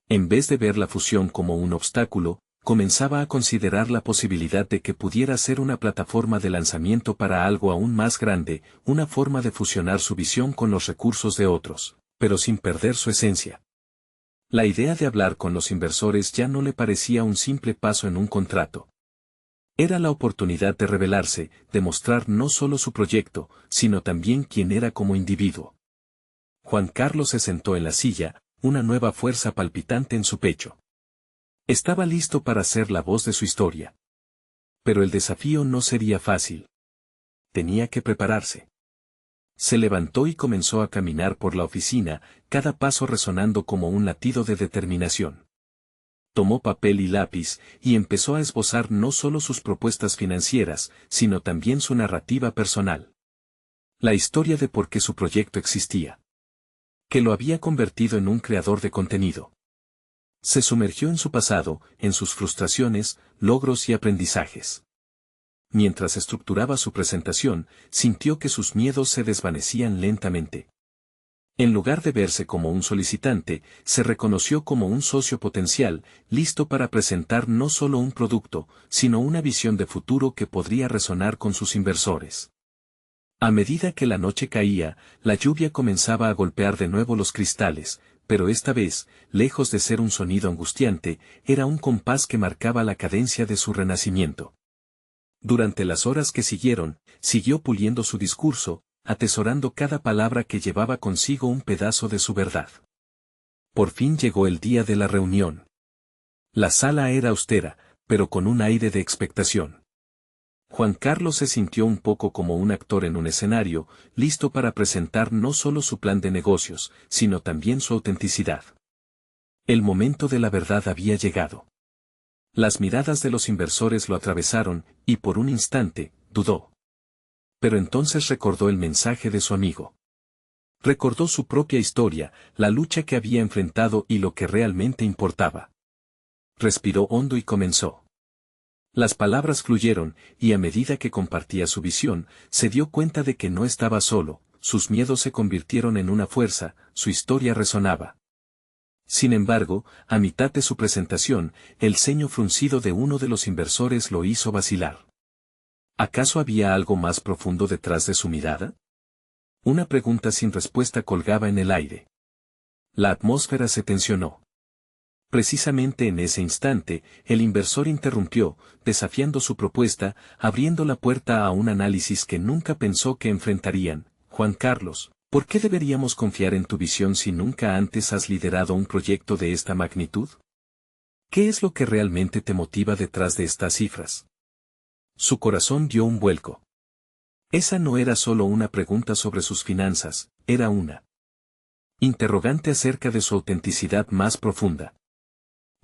A: En vez de ver la fusión como un obstáculo, comenzaba a considerar la posibilidad de que pudiera ser una plataforma de lanzamiento para algo aún más grande, una forma de fusionar su visión con los recursos de otros, pero sin perder su esencia. La idea de hablar con los inversores ya no le parecía un simple paso en un contrato. Era la oportunidad de revelarse, de mostrar no solo su proyecto, sino también quién era como individuo. Juan Carlos se sentó en la silla, una nueva fuerza palpitante en su pecho. Estaba listo para ser la voz de su historia. Pero el desafío no sería fácil. Tenía que prepararse. Se levantó y comenzó a caminar por la oficina, cada paso resonando como un latido de determinación. Tomó papel y lápiz, y empezó a esbozar no solo sus propuestas financieras, sino también su narrativa personal. La historia de por qué su proyecto existía. Que lo había convertido en un creador de contenido. Se sumergió en su pasado, en sus frustraciones, logros y aprendizajes. Mientras estructuraba su presentación, sintió que sus miedos se desvanecían lentamente. En lugar de verse como un solicitante, se reconoció como un socio potencial, listo para presentar no solo un producto, sino una visión de futuro que podría resonar con sus inversores. A medida que la noche caía, la lluvia comenzaba a golpear de nuevo los cristales, pero esta vez, lejos de ser un sonido angustiante, era un compás que marcaba la cadencia de su renacimiento. Durante las horas que siguieron, siguió puliendo su discurso, atesorando cada palabra que llevaba consigo un pedazo de su verdad. Por fin llegó el día de la reunión. La sala era austera, pero con un aire de expectación. Juan Carlos se sintió un poco como un actor en un escenario, listo para presentar no solo su plan de negocios, sino también su autenticidad. El momento de la verdad había llegado. Las miradas de los inversores lo atravesaron, y por un instante, dudó. Pero entonces recordó el mensaje de su amigo. Recordó su propia historia, la lucha que había enfrentado y lo que realmente importaba. Respiró hondo y comenzó. Las palabras fluyeron, y a medida que compartía su visión, se dio cuenta de que no estaba solo, sus miedos se convirtieron en una fuerza, su historia resonaba. Sin embargo, a mitad de su presentación, el ceño fruncido de uno de los inversores lo hizo vacilar. ¿Acaso había algo más profundo detrás de su mirada? Una pregunta sin respuesta colgaba en el aire. La atmósfera se tensionó. Precisamente en ese instante, el inversor interrumpió, desafiando su propuesta, abriendo la puerta a un análisis que nunca pensó que enfrentarían. Juan Carlos, ¿por qué deberíamos confiar en tu visión si nunca antes has liderado un proyecto de esta magnitud? ¿Qué es lo que realmente te motiva detrás de estas cifras? Su corazón dio un vuelco. Esa no era solo una pregunta sobre sus finanzas, era una interrogante acerca de su autenticidad más profunda.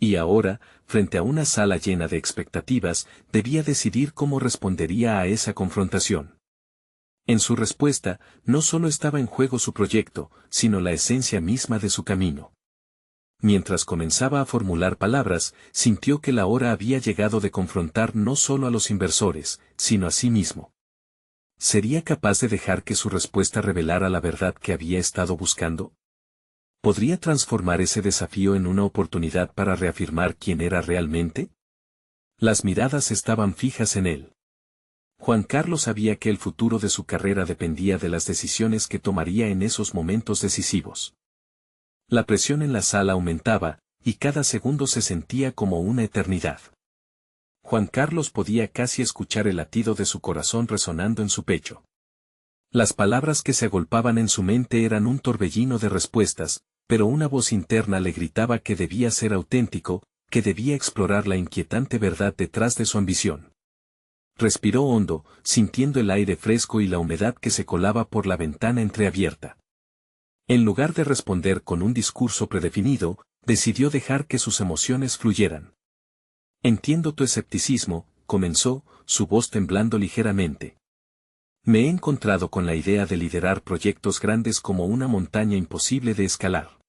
A: Y ahora, frente a una sala llena de expectativas, debía decidir cómo respondería a esa confrontación. En su respuesta, no solo estaba en juego su proyecto, sino la esencia misma de su camino. Mientras comenzaba a formular palabras, sintió que la hora había llegado de confrontar no solo a los inversores, sino a sí mismo. ¿Sería capaz de dejar que su respuesta revelara la verdad que había estado buscando? ¿Podría transformar ese desafío en una oportunidad para reafirmar quién era realmente? Las miradas estaban fijas en él. Juan Carlos sabía que el futuro de su carrera dependía de las decisiones que tomaría en esos momentos decisivos. La presión en la sala aumentaba, y cada segundo se sentía como una eternidad. Juan Carlos podía casi escuchar el latido de su corazón resonando en su pecho. Las palabras que se agolpaban en su mente eran un torbellino de respuestas, pero una voz interna le gritaba que debía ser auténtico, que debía explorar la inquietante verdad detrás de su ambición. Respiró hondo, sintiendo el aire fresco y la humedad que se colaba por la ventana entreabierta. En lugar de responder con un discurso predefinido, decidió dejar que sus emociones fluyeran. Entiendo tu escepticismo, comenzó, su voz temblando ligeramente. Me he encontrado con la idea de liderar proyectos grandes como una montaña imposible de escalar.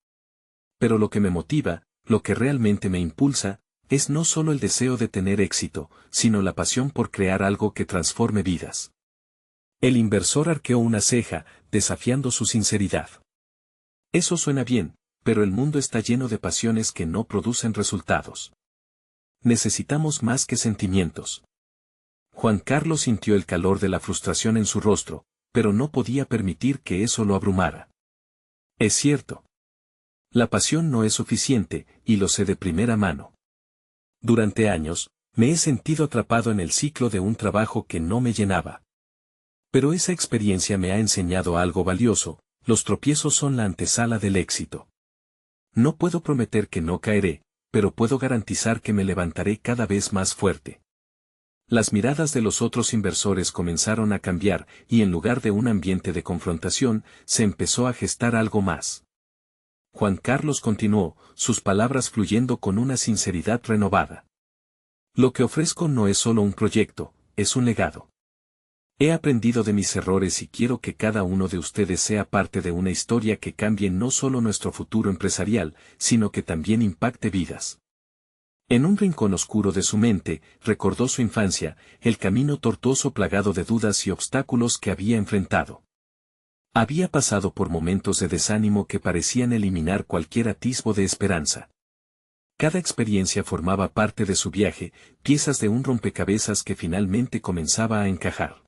A: Pero lo que me motiva, lo que realmente me impulsa, es no solo el deseo de tener éxito, sino la pasión por crear algo que transforme vidas. El inversor arqueó una ceja, desafiando su sinceridad. Eso suena bien, pero el mundo está lleno de pasiones que no producen resultados. Necesitamos más que sentimientos. Juan Carlos sintió el calor de la frustración en su rostro, pero no podía permitir que eso lo abrumara. Es cierto. La pasión no es suficiente, y lo sé de primera mano. Durante años, me he sentido atrapado en el ciclo de un trabajo que no me llenaba. Pero esa experiencia me ha enseñado algo valioso: los tropiezos son la antesala del éxito. No puedo prometer que no caeré, pero puedo garantizar que me levantaré cada vez más fuerte. Las miradas de los otros inversores comenzaron a cambiar, y en lugar de un ambiente de confrontación, se empezó a gestar algo más. Juan Carlos continuó, sus palabras fluyendo con una sinceridad renovada. Lo que ofrezco no es solo un proyecto, es un legado. He aprendido de mis errores y quiero que cada uno de ustedes sea parte de una historia que cambie no solo nuestro futuro empresarial, sino que también impacte vidas. En un rincón oscuro de su mente, recordó su infancia, el camino tortuoso plagado de dudas y obstáculos que había enfrentado. Había pasado por momentos de desánimo que parecían eliminar cualquier atisbo de esperanza. Cada experiencia formaba parte de su viaje, piezas de un rompecabezas que finalmente comenzaba a encajar.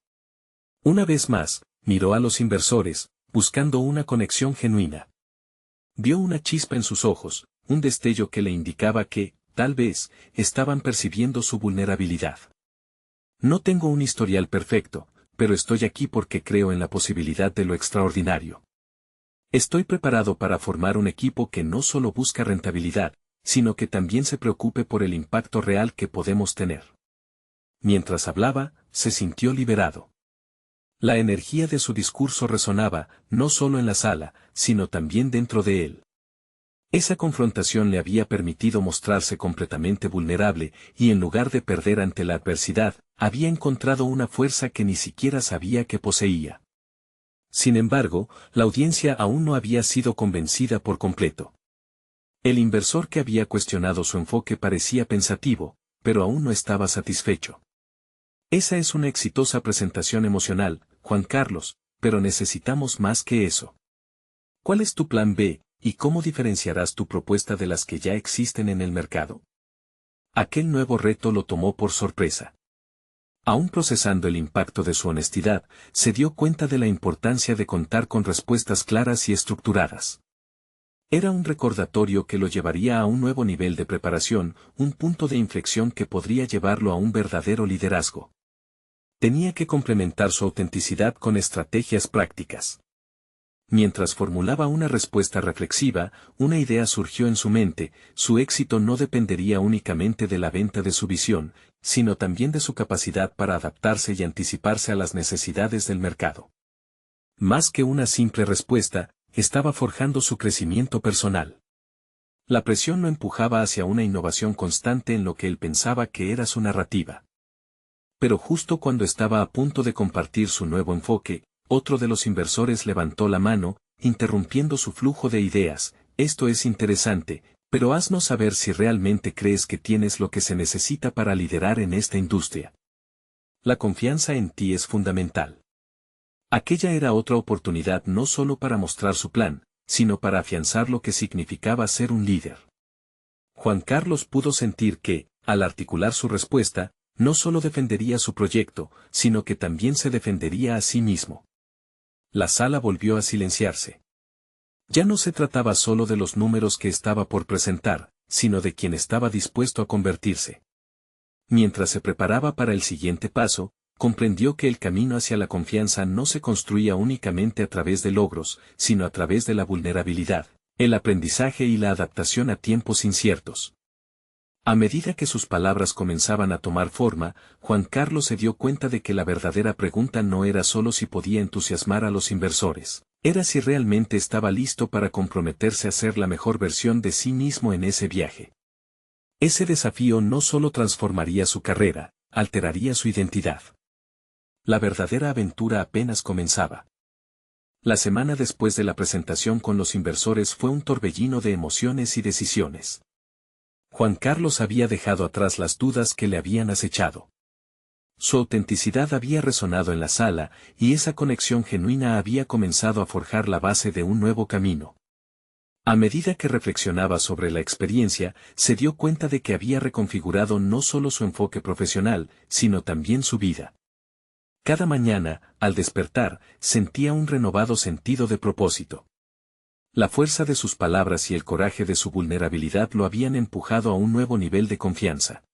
A: Una vez más, miró a los inversores, buscando una conexión genuina. Vio una chispa en sus ojos, un destello que le indicaba que, tal vez, estaban percibiendo su vulnerabilidad. No tengo un historial perfecto, pero estoy aquí porque creo en la posibilidad de lo extraordinario. Estoy preparado para formar un equipo que no solo busca rentabilidad, sino que también se preocupe por el impacto real que podemos tener. Mientras hablaba, se sintió liberado. La energía de su discurso resonaba, no solo en la sala, sino también dentro de él. Esa confrontación le había permitido mostrarse completamente vulnerable, y en lugar de perder ante la adversidad, había encontrado una fuerza que ni siquiera sabía que poseía. Sin embargo, la audiencia aún no había sido convencida por completo. El inversor que había cuestionado su enfoque parecía pensativo, pero aún no estaba satisfecho. Esa es una exitosa presentación emocional, Juan Carlos, pero necesitamos más que eso. ¿Cuál es tu plan B, y cómo diferenciarás tu propuesta de las que ya existen en el mercado? Aquel nuevo reto lo tomó por sorpresa. Aún procesando el impacto de su honestidad, se dio cuenta de la importancia de contar con respuestas claras y estructuradas. Era un recordatorio que lo llevaría a un nuevo nivel de preparación, un punto de inflexión que podría llevarlo a un verdadero liderazgo. Tenía que complementar su autenticidad con estrategias prácticas. Mientras formulaba una respuesta reflexiva, una idea surgió en su mente: su éxito no dependería únicamente de la venta de su visión, sino también de su capacidad para adaptarse y anticiparse a las necesidades del mercado. Más que una simple respuesta, estaba forjando su crecimiento personal. La presión lo empujaba hacia una innovación constante en lo que él pensaba que era su narrativa. Pero justo cuando estaba a punto de compartir su nuevo enfoque, otro de los inversores levantó la mano, interrumpiendo su flujo de ideas: esto es interesante, pero haznos saber si realmente crees que tienes lo que se necesita para liderar en esta industria. La confianza en ti es fundamental. Aquella era otra oportunidad no solo para mostrar su plan, sino para afianzar lo que significaba ser un líder. Juan Carlos pudo sentir que, al articular su respuesta, no solo defendería su proyecto, sino que también se defendería a sí mismo. La sala volvió a silenciarse. Ya no se trataba solo de los números que estaba por presentar, sino de quien estaba dispuesto a convertirse. Mientras se preparaba para el siguiente paso, comprendió que el camino hacia la confianza no se construía únicamente a través de logros, sino a través de la vulnerabilidad, el aprendizaje y la adaptación a tiempos inciertos. A medida que sus palabras comenzaban a tomar forma, Juan Carlos se dio cuenta de que la verdadera pregunta no era solo si podía entusiasmar a los inversores, era si realmente estaba listo para comprometerse a ser la mejor versión de sí mismo en ese viaje. Ese desafío no solo transformaría su carrera, alteraría su identidad. La verdadera aventura apenas comenzaba. La semana después de la presentación con los inversores fue un torbellino de emociones y decisiones. Juan Carlos había dejado atrás las dudas que le habían acechado. Su autenticidad había resonado en la sala, y esa conexión genuina había comenzado a forjar la base de un nuevo camino. A medida que reflexionaba sobre la experiencia, se dio cuenta de que había reconfigurado no solo su enfoque profesional, sino también su vida. Cada mañana, al despertar, sentía un renovado sentido de propósito. La fuerza de sus palabras y el coraje de su vulnerabilidad lo habían empujado a un nuevo nivel de confianza.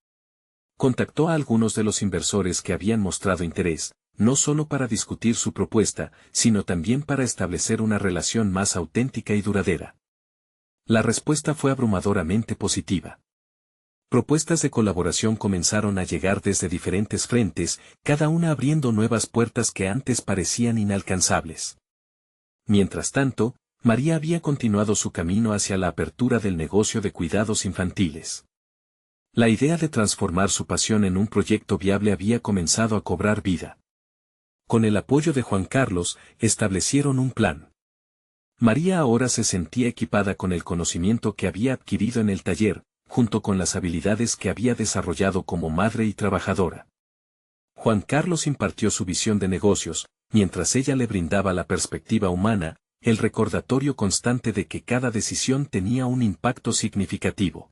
A: Contactó a algunos de los inversores que habían mostrado interés, no solo para discutir su propuesta, sino también para establecer una relación más auténtica y duradera. La respuesta fue abrumadoramente positiva. Propuestas de colaboración comenzaron a llegar desde diferentes frentes, cada una abriendo nuevas puertas que antes parecían inalcanzables. Mientras tanto, María había continuado su camino hacia la apertura del negocio de cuidados infantiles. La idea de transformar su pasión en un proyecto viable había comenzado a cobrar vida. Con el apoyo de Juan Carlos, establecieron un plan. María ahora se sentía equipada con el conocimiento que había adquirido en el taller, junto con las habilidades que había desarrollado como madre y trabajadora. Juan Carlos impartió su visión de negocios, mientras ella le brindaba la perspectiva humana, el recordatorio constante de que cada decisión tenía un impacto significativo.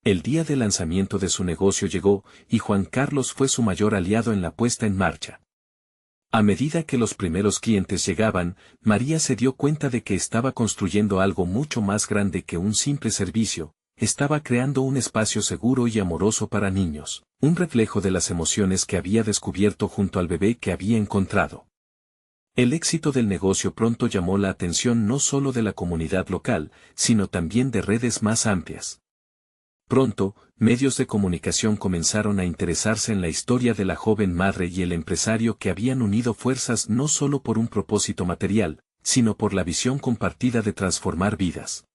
A: El día de lanzamiento de su negocio llegó, y Juan Carlos fue su mayor aliado en la puesta en marcha. A medida que los primeros clientes llegaban, María se dio cuenta de que estaba construyendo algo mucho más grande que un simple servicio, estaba creando un espacio seguro y amoroso para niños, un reflejo de las emociones que había descubierto junto al bebé que había encontrado. El éxito del negocio pronto llamó la atención no solo de la comunidad local, sino también de redes más amplias. Pronto, medios de comunicación comenzaron a interesarse en la historia de la joven madre y el empresario que habían unido fuerzas no solo por un propósito material, sino por la visión compartida de transformar vidas.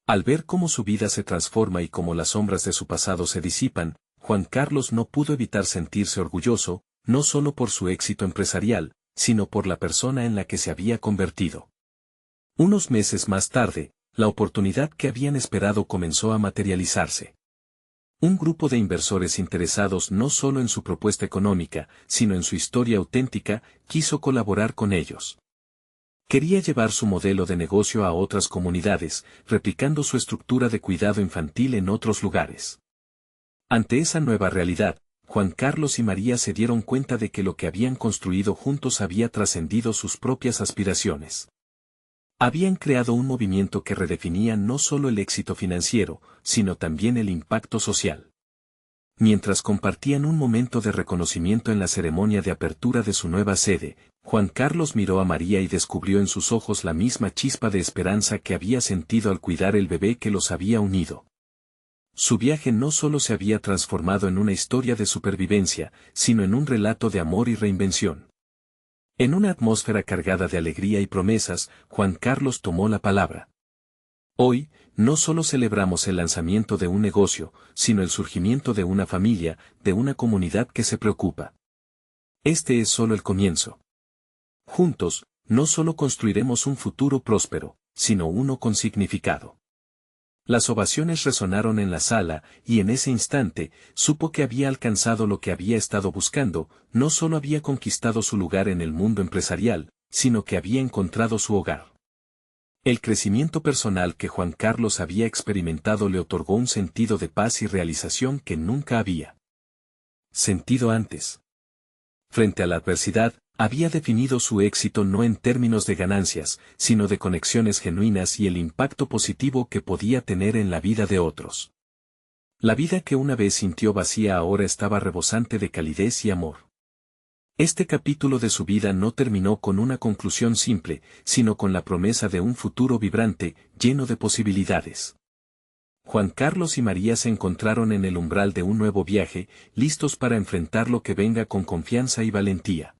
A: Al ver cómo su vida se transforma y cómo las sombras de su pasado se disipan, Juan Carlos no pudo evitar sentirse orgulloso, no solo por su éxito empresarial, sino por la persona en la que se había convertido. Unos meses más tarde, la oportunidad que habían esperado comenzó a materializarse. Un grupo de inversores interesados no solo en su propuesta económica, sino en su historia auténtica, quiso colaborar con ellos. Quería llevar su modelo de negocio a otras comunidades, replicando su estructura de cuidado infantil en otros lugares. Ante esa nueva realidad, Juan Carlos y María se dieron cuenta de que lo que habían construido juntos había trascendido sus propias aspiraciones. Habían creado un movimiento que redefinía no solo el éxito financiero, sino también el impacto social. Mientras compartían un momento de reconocimiento en la ceremonia de apertura de su nueva sede, Juan Carlos miró a María y descubrió en sus ojos la misma chispa de esperanza que había sentido al cuidar el bebé que los había unido. Su viaje no solo se había transformado en una historia de supervivencia, sino en un relato de amor y reinvención. En una atmósfera cargada de alegría y promesas, Juan Carlos tomó la palabra. Hoy, no solo celebramos el lanzamiento de un negocio, sino el surgimiento de una familia, de una comunidad que se preocupa. Este es solo el comienzo. Juntos, no solo construiremos un futuro próspero, sino uno con significado. Las ovaciones resonaron en la sala, y en ese instante, supo que había alcanzado lo que había estado buscando, no solo había conquistado su lugar en el mundo empresarial, sino que había encontrado su hogar. El crecimiento personal que Juan Carlos había experimentado le otorgó un sentido de paz y realización que nunca había sentido antes. Frente a la adversidad, había definido su éxito no en términos de ganancias, sino de conexiones genuinas y el impacto positivo que podía tener en la vida de otros. La vida que una vez sintió vacía ahora estaba rebosante de calidez y amor. Este capítulo de su vida no terminó con una conclusión simple, sino con la promesa de un futuro vibrante, lleno de posibilidades. Juan Carlos y María se encontraron en el umbral de un nuevo viaje, listos para enfrentar lo que venga con confianza y valentía.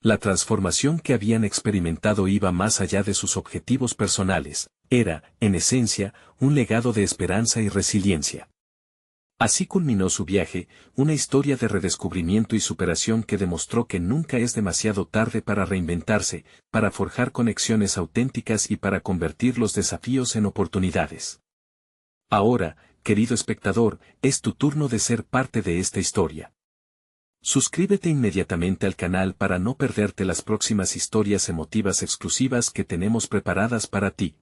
A: La transformación que habían experimentado iba más allá de sus objetivos personales, era, en esencia, un legado de esperanza y resiliencia. Así culminó su viaje, una historia de redescubrimiento y superación que demostró que nunca es demasiado tarde para reinventarse, para forjar conexiones auténticas y para convertir los desafíos en oportunidades. Ahora, querido espectador, es tu turno de ser parte de esta historia. Suscríbete inmediatamente al canal para no perderte las próximas historias emotivas exclusivas que tenemos preparadas para ti.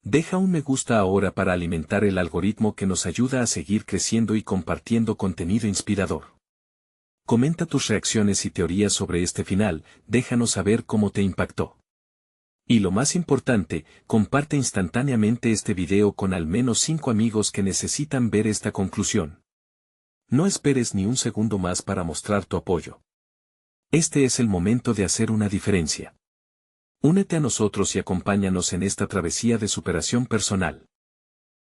A: Deja un me gusta ahora para alimentar el algoritmo que nos ayuda a seguir creciendo y compartiendo contenido inspirador. Comenta tus reacciones y teorías sobre este final, déjanos saber cómo te impactó. Y lo más importante, comparte instantáneamente este video con al menos 5 amigos que necesitan ver esta conclusión. No esperes ni un segundo más para mostrar tu apoyo. Este es el momento de hacer una diferencia. Únete a nosotros y acompáñanos en esta travesía de superación personal.